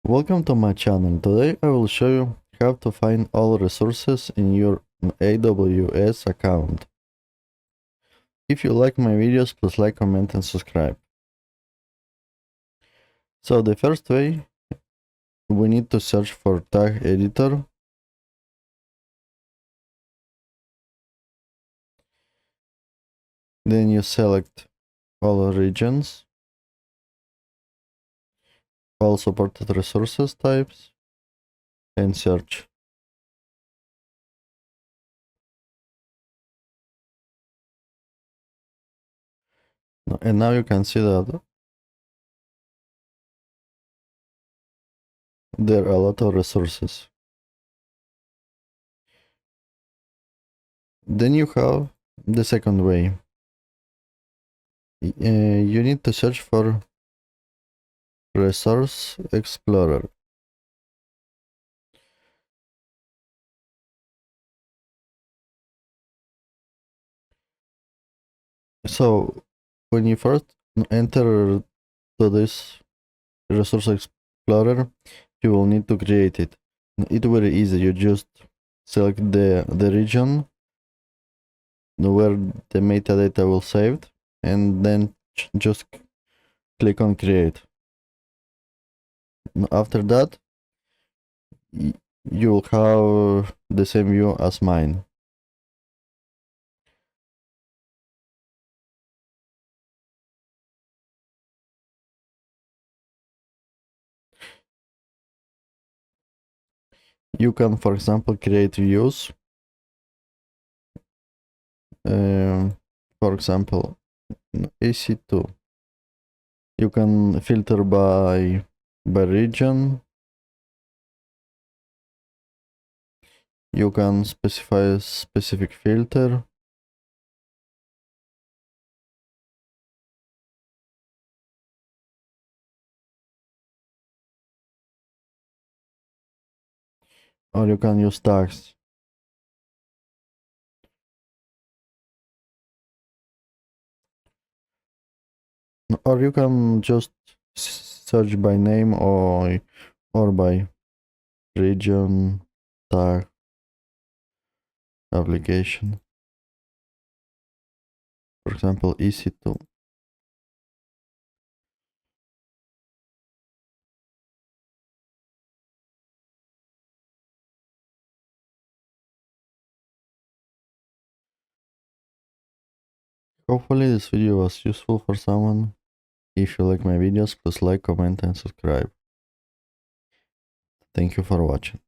Welcome to my channel. Today I will show you how to find all resources in your AWS account. If you like my videos, please like, comment and subscribe. So the first way, we need to search for tag editor. Then you select all regions, all supported resources types, and search. And now you can see that there are a lot of resources. Then you have the second way. You need to search for Resource Explorer. So when you first enter to this Resource Explorer, you will need to create it. It's very easy. You just select the region where the metadata will saved, and then just click on create. After that, you will have the same view as mine. You can, for example, create views. For example, EC2. You can filter by region. You can specify a specific filter. Or you can use tags. Or you can just search by name or by region, tag, application. For example, EC2. Hopefully this video was useful for someone. If you like my videos, please like, comment and subscribe. Thank you for watching.